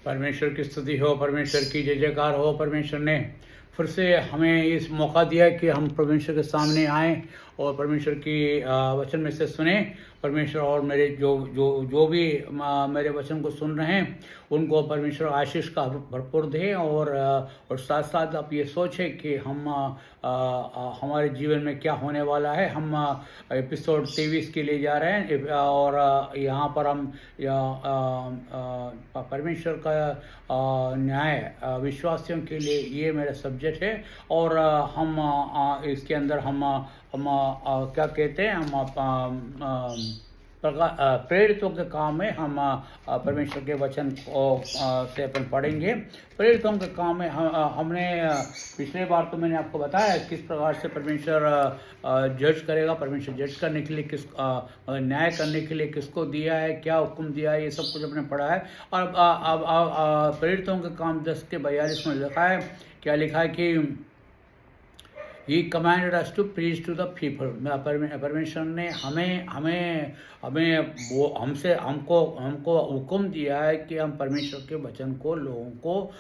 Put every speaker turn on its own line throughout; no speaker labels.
परमेश्वर की स्तुति हो, परमेश्वर की जय जयकार हो। परमेश्वर ने फिर से हमें इस मौका दिया कि हम परमेश्वर के सामने आएँ और परमेश्वर की वचन में से सुने। परमेश्वर और मेरे जो भी मेरे वचन को सुन रहे हैं उनको परमेश्वर आशीष का भरपूर दे। और साथ साथ आप ये सोचें कि हम हमारे जीवन में क्या होने वाला है। हम एपिसोड 23 के लिए जा रहे हैं और यहाँ पर हम परमेश्वर का न्याय विश्वासियों के लिए ये मेरा सब्जेक्ट है। और हम इसके अंदर हम क्या कहते हैं, हम प्रेरितों के काम में हम परमेश्वर के वचन को से अपन पढ़ेंगे। प्रेरितों के काम में हमने पिछले बार तो मैंने आपको बताया किस प्रकार से परमेश्वर जज करेगा। परमेश्वर जज करने के लिए न्याय करने के लिए किसको दिया है, क्या हुक्म दिया है, ये सब कुछ हमने पढ़ा है। और अब प्रेरितों के काम 10:42 में लिखा है, क्या लिखा है कि He commanded us to preach to the people। परमेश्वर ने हमको हुक्म दिया है कि हम परमेश्वर के वचन को लोगों को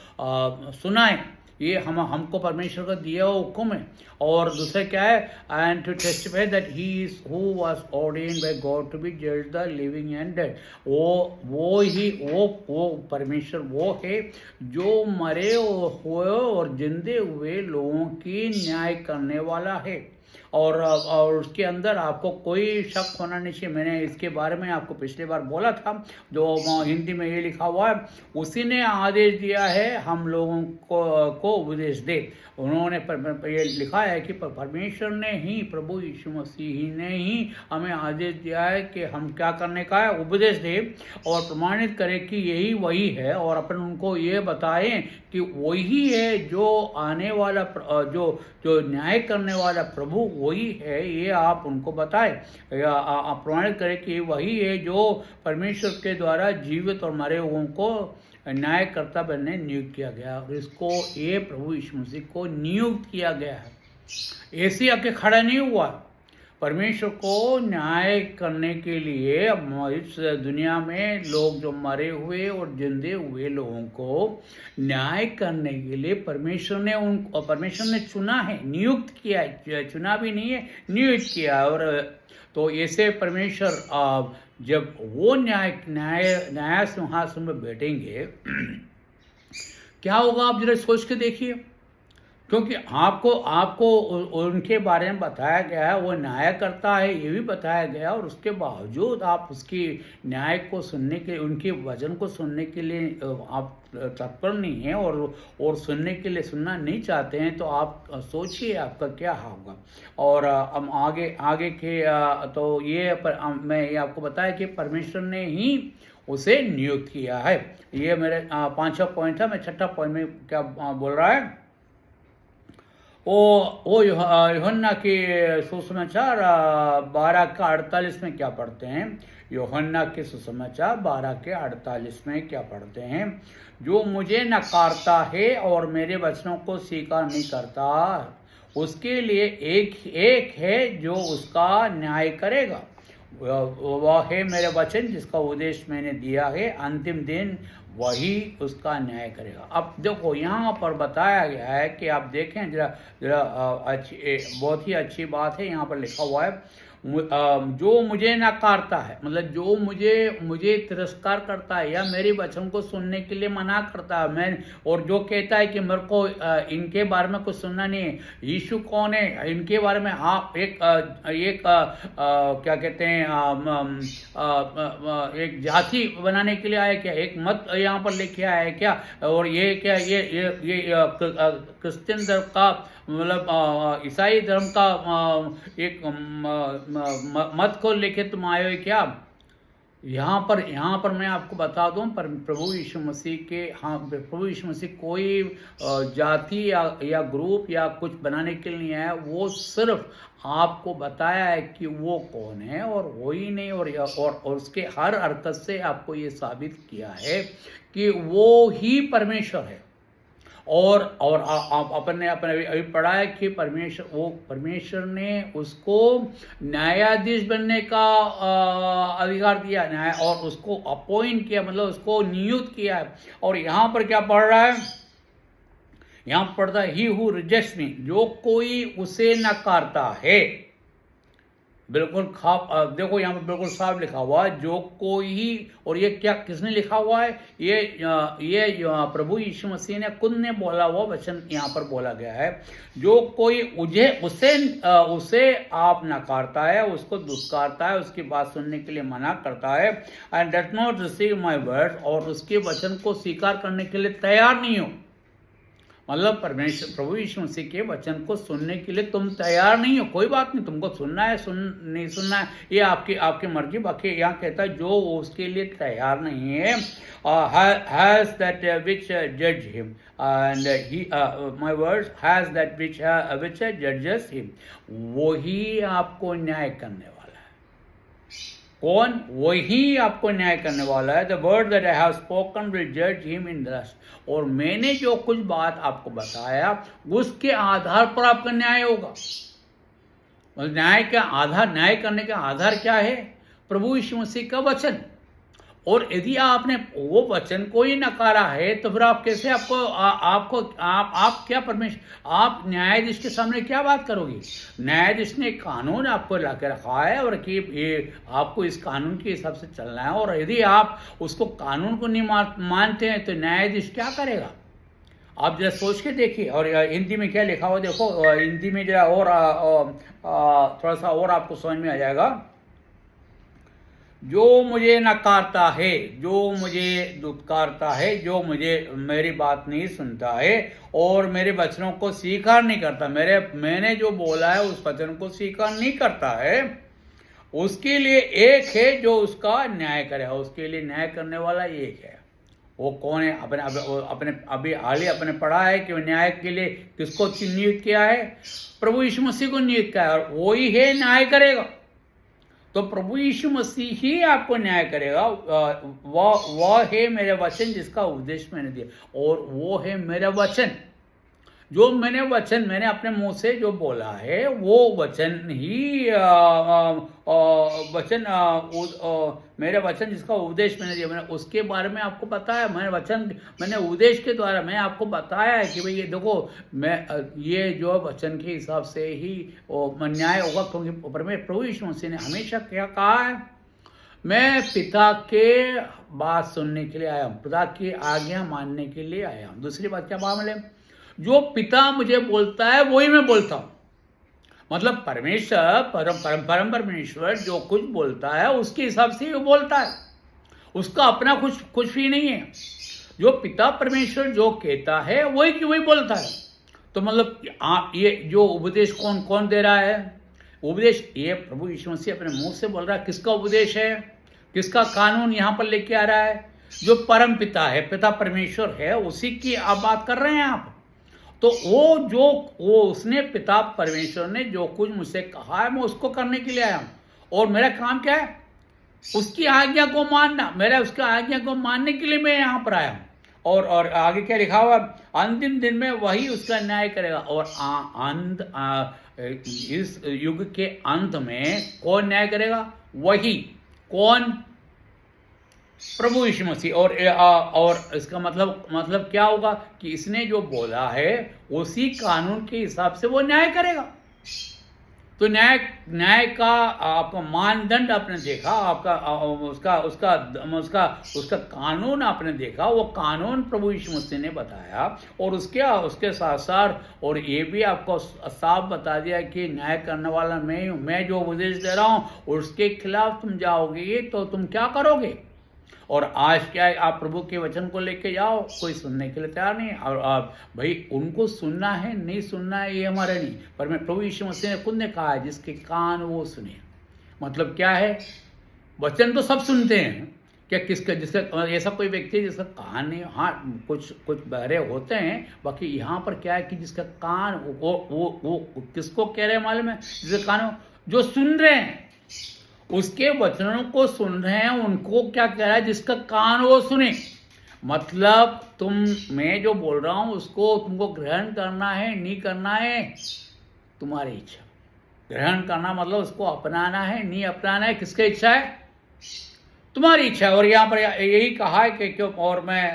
सुनाएं। ये हमको परमेश्वर का दिया हुआ हुक्म है। और दूसरा क्या है, and to testify that he is who was ordained by God to be जज द लिविंग एंड डेड। वो परमेश्वर वो है जो मरे हुए और जिंदे हुए लोगों की न्याय करने वाला है। और उसके अंदर आपको कोई शक होना नहीं चाहिए। मैंने इसके बारे में आपको पिछली बार बोला था, जो हिंदी में ये लिखा हुआ है, उसी ने आदेश दिया है हम लोगों को उपदेश दे। उन्होंने ये लिखा है कि परमेश्वर ने ही, प्रभु यीशु मसीह ने ही हमें आदेश दिया है कि हम क्या करने का है, उपदेश दे और प्रमाणित करें कि यही वही है। और अपन उनको ये बताएं कि वही है जो आने वाला, जो न्याय करने वाला प्रभु वही है। ये आप उनको बताएं, आप प्रमाणित करें कि वही है जो परमेश्वर के द्वारा जीवित और मरे हुओं को न्यायकर्ता बनने नियुक्त किया गया। और इसको ये प्रभु यीशु मसीह को नियुक्त किया गया है। ऐसे आके खड़ा नहीं हुआ। परमेश्वर को न्याय करने के लिए इस दुनिया में लोग जो मरे हुए और जिंदे हुए लोगों को न्याय करने के लिए परमेश्वर ने चुना है, नियुक्त किया है। चुना भी नहीं है, नियुक्त किया है। और तो ऐसे परमेश्वर जब वो न्याय सिंहासन में बैठेंगे क्या होगा, आप जरा सोच के देखिए। क्योंकि आपको उनके बारे में बताया गया है, वो न्याय करता है ये भी बताया गया। और उसके बावजूद आप उसकी न्याय को सुनने के, उनके वचन को सुनने के लिए आप तत्पर नहीं हैं और सुनने के लिए सुनना नहीं चाहते हैं, तो आप सोचिए आपका क्या होगा। और हम आगे के तो मैं ये आपको बताया कि परमेश्वर ने ही उसे नियुक्त किया है। ये मेरे 5वां पॉइंट था। मैं 6ठा पॉइंट में क्या बोल रहा है, वो यूहन्ना के सुसमाचार 12:48 में क्या पढ़ते हैं। यूहन्ना के सुसमाचार 12:48 में क्या पढ़ते हैं, जो मुझे नकारता है और मेरे वचनों को स्वीकार नहीं करता, उसके लिए एक है जो उसका न्याय करेगा। वह है मेरे वचन जिसका उपदेश मैंने दिया है, अंतिम दिन वही उसका न्याय करेगा। अब देखो यहाँ पर बताया गया है कि आप देखें जरा बहुत ही अच्छी बात है। यहाँ पर लिखा हुआ है, जो मुझे नकारता है, मतलब जो मुझे तिरस्कार करता है या मेरे वचन को सुनने के लिए मना करता है, और जो कहता है कि मेरे को इनके बारे में कुछ सुनना नहीं है। यीशु कौन है, इनके बारे में आप एक क्या कहते हैं, एक जाति बनाने के लिए आए क्या, एक मत यहाँ पर लेके आए क्या। और ये क्या, ये क्रिश्चियन धर्म का, मतलब ईसाई धर्म का एक मत को लेके तुम आए हो क्या। यहाँ पर मैं आपको बता दूं, पर प्रभु यीशु मसीह कोई जाति या ग्रुप या कुछ बनाने के लिए नहीं आया। वो सिर्फ आपको बताया है कि वो कौन है और वो ही नहीं। और उसके हर हरकत से आपको ये साबित किया है कि वो ही परमेश्वर है। और आप अपने अपने अभी पढ़ा है कि परमेश्वर ने उसको न्यायाधीश बनने का अधिकार दिया, न्याय, और उसको अपॉइंट किया, मतलब उसको नियुक्त किया है। और यहाँ पर क्या पढ़ रहा है, यहाँ पढ़ता है ही हु रिजेक्ट्स मी, जो कोई उसे नकारता है। बिल्कुल देखो यहाँ पर बिल्कुल साफ लिखा हुआ है, जो कोई ही, और ये क्या किसने लिखा हुआ है, ये प्रभु यीशु मसीह ने खुद ने बोला हुआ वचन यहाँ पर बोला गया है। जो कोई उसे आप नकारता है, उसको दुष्कारता है, उसकी बात सुनने के लिए मना करता है, and does not receive my word, और उसके वचन को स्वीकार करने के लिए तैयार नहीं हो, मतलब प्रभु यीशु मसीह के वचन को सुनने के लिए तुम तैयार नहीं हो, कोई बात नहीं, तुमको सुनना है नहीं सुनना है ये आपकी मर्जी। बाकी यहाँ कहता है जो उसके लिए तैयार नहीं है, has that which judge him, and he my words has that which judges him, वही आपको न्याय करने वाला है। कौन? वही आपको न्याय करने वाला है। The word that I have spoken will जज हिम इन दस्ट, और मैंने जो कुछ बात आपको बताया उसके आधार पर आपका न्याय होगा। न्याय करने का आधार क्या है? प्रभु यीशु मसीह का वचन। और यदि आपने वो वचन को ही नकारा है तो फिर आप कैसे आप क्या आप न्यायाधीश के सामने क्या बात करोगे? न्यायाधीश ने कानून आपको ला के रखा है और कि ये आपको इस कानून के हिसाब से चलना है, और यदि आप उसको कानून को नहीं मानते हैं तो न्यायाधीश क्या करेगा? आप जरा सोच के देखिए। और हिंदी में क्या लिखा हुआ देखो, हिंदी में जरा और थोड़ा सा और आपको समझ में आ जाएगा। जो मुझे नकारता है, जो मुझे दुत्कारता है, जो मेरी बात नहीं सुनता है और मेरे वचनों को स्वीकार नहीं करता, मैंने जो बोला है उस वचन को स्वीकार नहीं करता है, उसके लिए एक है जो उसका न्याय करेगा। उसके लिए न्याय करने वाला एक है। वो कौन है? अभी हाल ही अपने पढ़ा है कि न्याय के लिए किसको नियुक्त किया है? प्रभु यीशु मसीह को नियुक्त किया है, और वही है न्याय करेगा। तो प्रभु यीशु मसीह ही आपको न्याय करेगा। वह है मेरे वचन जिसका उपदेश मैंने दिया, और वो है मेरा वचन जो मैंने अपने मुंह से जो बोला है, वो वचन ही मेरे वचन जिसका उपदेश मैंने दिया। मैंने उसके बारे में आपको बताया, मैंने उपदेश के द्वारा मैं आपको बताया है कि भाई ये देखो, ये जो वचन के हिसाब से ही न्याय होगा, क्योंकि प्रभु यीशु मसीह ने हमेशा क्या कहा है? मैं पिता के बात सुनने के लिए आया हूँ, पिता की आज्ञा मानने के लिए आया हूँ। दूसरी बात क्या मामले, जो पिता मुझे बोलता है वही मैं बोलता हूँ। मतलब परमेश्वर परम परमेश्वर जो कुछ बोलता है उसके हिसाब से वो बोलता है, उसका अपना कुछ भी नहीं है। जो पिता परमेश्वर जो कहता है वही बोलता है। तो मतलब ये जो उपदेश कौन दे रहा है? उपदेश ये प्रभु यीशु मसीह अपने मुंह से बोल रहा है। किसका उपदेश है? किसका कानून यहाँ पर लेके आ रहा है? जो परम पिता है, पिता परमेश्वर है, उसी की आप बात कर रहे हैं आप। तो वो उसने पिता परमेश्वर ने जो कुछ मुझसे कहा है मैं उसको करने के लिए आया हूं, और मेरा काम क्या है? उसकी आज्ञा को मानना। उसका आज्ञा को मानने के लिए मैं यहाँ पर आया हूं। और आगे क्या लिखा हुआ? अंतिम दिन में वही उसका न्याय करेगा। और इस युग के अंत में कौन न्याय करेगा? वही। कौन? प्रभु यीशु मसीह। और इसका मतलब क्या होगा कि इसने जो बोला है उसी कानून के हिसाब से वो न्याय करेगा। तो न्याय का आपका मानदंड आपने देखा, आपका उसका कानून आपने देखा। वो कानून प्रभु यीशु मसीह ने बताया, और उसके साथ साथ और ये भी आपको साफ बता दिया कि न्याय करने वाला मैं हूँ। मैं जो उपदेश दे रहा हूँ उसके खिलाफ तुम जाओगे तो तुम क्या करोगे? और आज क्या है? आप प्रभु के वचन को लेके जाओ, कोई सुनने के लिए तैयार नहीं। और आप भाई उनको सुनना है नहीं सुनना है ये हमारे नहीं, पर मैं प्रभु यीशु मसीह ने खुद ने कहा है जिसके कान वो सुने। मतलब क्या है? वचन तो सब सुनते हैं क्या? जिसका ऐसा कोई व्यक्ति है जिसका कान नहीं? हाँ, कुछ बहरे होते हैं। बाकी यहाँ पर क्या है कि जिसका कान वो किसको कह रहे हैं मालूम है? जिसका कान जो सुन रहे हैं, उसके वचनों को सुन रहे हैं, उनको क्या कह रहा है? जिसका कान वो सुने। मतलब मैं जो बोल रहा हूँ उसको तुमको ग्रहण करना है, नहीं करना है, तुम्हारी इच्छा। ग्रहण करना मतलब उसको अपनाना है, नहीं अपनाना है, किसकी इच्छा है? तुम्हारी इच्छा है। और यहाँ पर यही कहा है कि क्यों, और मैं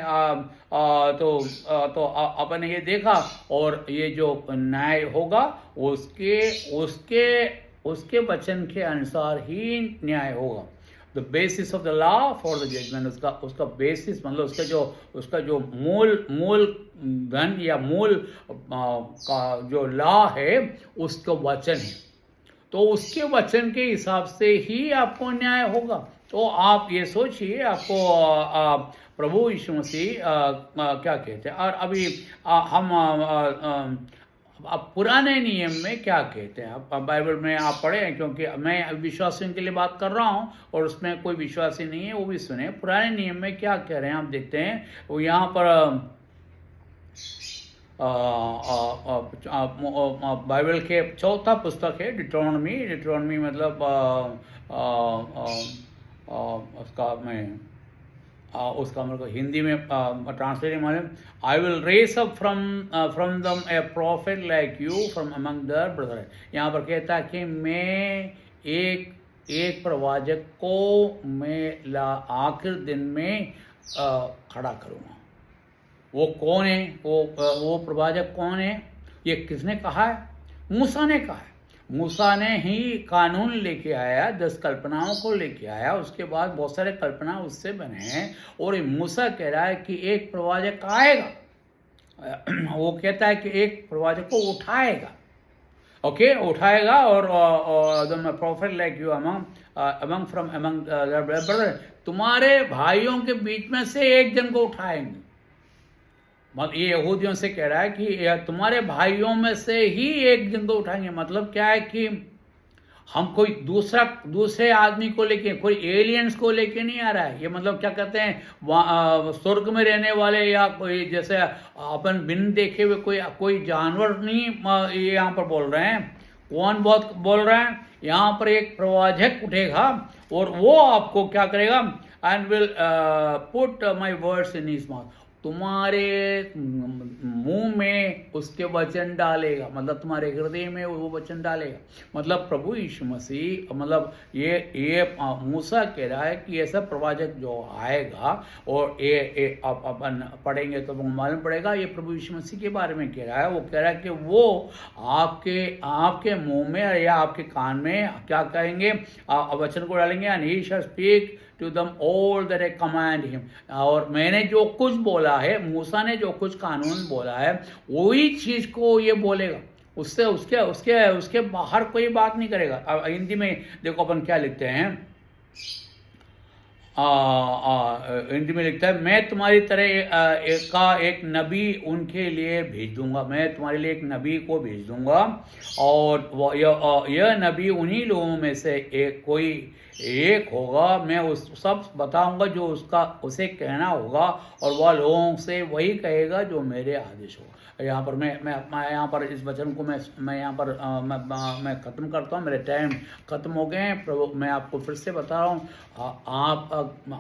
अपन ने ये देखा, और ये जो न्याय होगा उसके उसके उसके वचन के अनुसार ही न्याय होगा। The basis of the law for the judgement, उसका बेसिस मतलब उसका जो मूल धन या मूल का जो लॉ है उसका वचन है। तो उसके वचन के हिसाब से ही आपको न्याय होगा। तो आप ये सोचिए, आपको प्रभु यीशु मसीह क्या कहते हैं। और अभी हम अब पुराने नियम में क्या कहते हैं, आप बाइबल में आप पढ़े हैं, क्योंकि मैं विश्वासियों के लिए बात कर रहा हूँ और उसमें कोई विश्वासी नहीं है, वो भी सुने पुराने नियम में क्या कह रहे हैं। आप देखते हैं वो यहाँ पर बाइबल के चौथा पुस्तक है डिट्रोनमी मतलब उसका मेरे को हिंदी में ट्रांसलेट माने, I will raise up from them a prophet like you from among the brother. यहाँ पर कहता है कि मैं एक प्रवाचक को मैं आखिर दिन में खड़ा करूँगा। वो कौन है? वो प्रवाचक कौन है? ये किसने कहा है? मूसा ने कहा है। मूसा ने ही कानून लेके आया, 10 कल्पनाओं को लेके आया, उसके बाद बहुत सारे कल्पना उससे बने हैं। और ये मूसा कह रहा है कि एक प्रवाचक आएगा, वो कहता है कि एक प्रवाचक को उठाएगा, ओके उठाएगा, और profit like you among from among brother, तुम्हारे भाइयों के बीच में से एक जन को उठाएंगे। मतलब ये यहूदियों से कह रहा है कि तुम्हारे भाइयों में से ही एक जन को उठाएंगे। मतलब क्या है कि हम कोई दूसरे आदमी को लेके, कोई एलियंस को लेके नहीं आ रहा है। ये मतलब क्या कहते हैं, स्वर्ग में रहने वाले या कोई जैसे अपन बिन देखे हुए कोई जानवर नहीं ये यहाँ पर बोल रहे हैं। कौन बहुत बोल रहे हैं? यहाँ पर एक प्रवाचक उठेगा और वो आपको क्या करेगा, and will put my words in his mouth, तुम्हारे मुंह में उसके वचन डालेगा, मतलब तुम्हारे हृदय में वो वचन डालेगा। मतलब प्रभु यीशु मसीह, मतलब ये मूसा कह रहा है कि ऐसा प्रवाचक जो आएगा, और ये अपन पढ़ेंगे तो मालूम पड़ेगा, ये प्रभु यीशु मसीह के बारे में कह रहा है। वो कह रहा है कि वो आपके मुंह में या आपके कान में क्या कहेंगे, वचन को डालेंगे, and he shall speak to them all that I command him. और मैंने जो कुछ बोला है, मूसा ने जो कुछ कानून बोला है, वही चीज को ये बोलेगा, उससे उसके बाहर कोई बात नहीं करेगा। अब हिंदी में देखो अपन क्या लिखते हैं, हिंदी में लिखता है, मैं तुम्हारी तरह एक नबी उनके लिए भेज दूंगा, मैं तुम्हारे लिए एक नबी को भेज दूंगा, और यह नबी उन्हीं लोगों में से कोई एक होगा। मैं उस सब बताऊंगा जो उसे कहना होगा, और वह लोगों से वही कहेगा जो मेरे आदेश होगा। यहाँ पर मैं यहाँ पर इस वचन को मैं यहाँ पर मैं ख़त्म करता हूँ। मेरे टाइम ख़त्म हो गए हैं। प्रभु, मैं आपको फिर से बता रहा हूँ,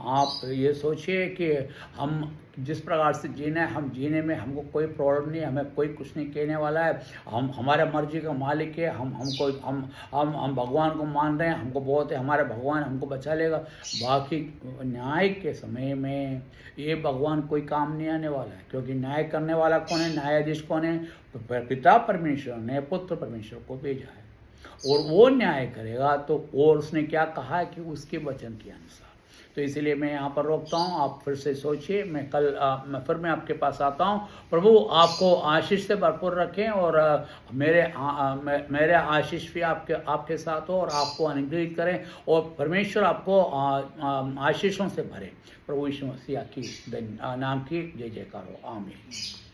आप ये सोचिए कि हम जिस प्रकार से जीना है, हम जीने में हमको कोई प्रॉब्लम नहीं, हमें कोई कुछ नहीं कहने वाला है। हम हमारे मर्जी का मालिक है। हम भगवान को मान रहे हैं, हमको बहुत है, हमारे भगवान हमको बचा लेगा। बाकी न्याय के समय में ये भगवान कोई काम नहीं आने वाला है, क्योंकि न्याय करने वाला कौन है? न्यायाधीश कौन है? तो पिता परमेश्वर ने पुत्र परमेश्वर को भेजा है, और वो न्याय करेगा। तो और उसने क्या कहा है कि उसके वचन के अनुसार। तो इसलिए मैं यहाँ पर रोकता हूँ। आप फिर से सोचिए, मैं फिर आपके पास आता हूँ। प्रभु आपको आशीष से भरपूर रखें, और मेरे आशीष भी आपके साथ हो, और आपको अनुग्रहित करें, और परमेश्वर आपको आशीषों से भरे। प्रभु यीशु मसीह की नाम की जय जयकार हो। आमीन।